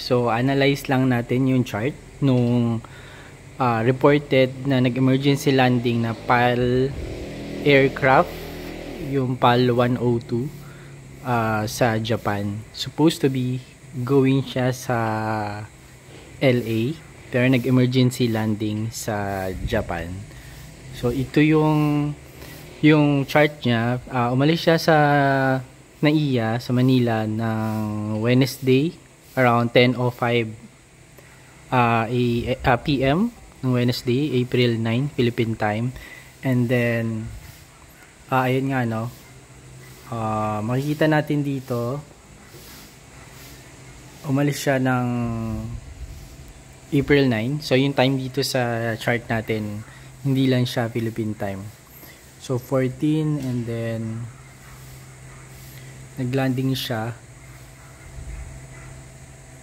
So, analyze lang natin yung chart nung reported na nag-emergency landing na PAL aircraft, yung PAL 102 sa Japan. Supposed to be going siya sa LA, pero nag-emergency landing sa Japan. So, ito yung chart niya. Umalis siya sa NAIA sa Manila ng Wednesday around 10:05 PM ng Wednesday, April 9, Philippine time. And then ayun nga, no, makikita natin dito umalis siya ng April 9. So yung time dito sa chart natin, hindi lang siya Philippine time. So 14, and then naglanding siya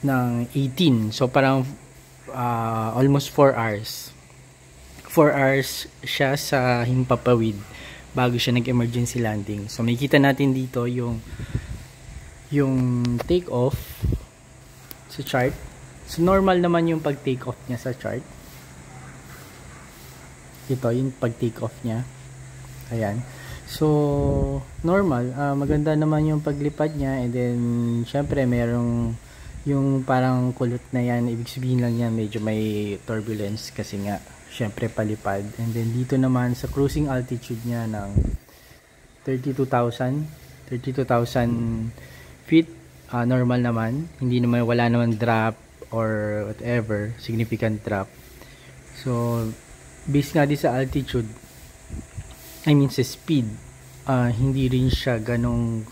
ng 18. So parang almost 4 hours. 4 hours siya sa himpapawid bago siya nag-emergency landing. So makikita natin dito yung take off sa chart. So normal naman yung pag-take off niya sa chart. Ito yung pag-take off niya. Ayan. So normal, maganda naman yung paglipad niya, and then syempre merong yung parang kulot na yan, ibig sabihin lang yan medyo may turbulence kasi nga syempre palipad. And then dito naman sa cruising altitude niya ng 32,000 feet, normal naman, hindi naman, wala naman drop or whatever significant drop. So based nga di sa altitude, I mean sa speed, hindi rin siya ganong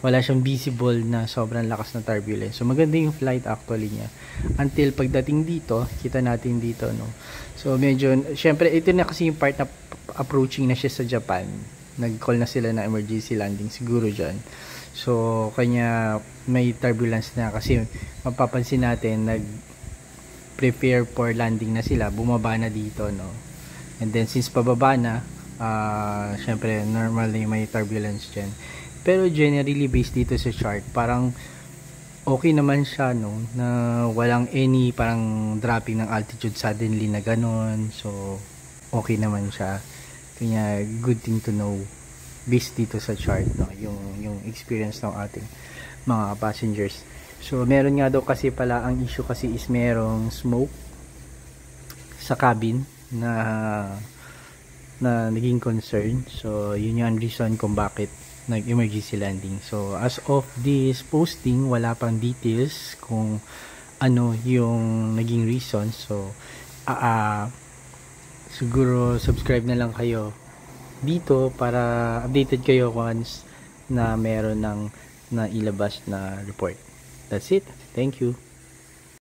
wala siyang visible na sobrang lakas na turbulence. So maganda yung flight actually niya until pagdating dito, kita natin dito, no. So medyo syempre ito na kasi yung part na approaching na siya sa Japan, nag-call na sila na emergency landing siguro dyan. So kanya may turbulence na kasi mapapansin natin nag-prepare for landing na sila, bumaba na dito, no. And then since pababa na, syempre normally may turbulence dyan. Pero generally based dito sa chart, parang okay naman siya, no, na walang any parang dropping ng altitude suddenly na ganon. So okay naman siya. Kanya good thing to know based dito sa chart, no, yung experience ng ating mga passengers. So meron nga daw kasi pala, ang issue kasi is merong smoke sa cabin na naging concern. So yun yung reason kung bakit nag-emergency landing. So as of this posting, wala pang details kung ano yung naging reason. So siguro subscribe na lang kayo dito para updated kayo once na meron ng nailabas na report. That's it. Thank you.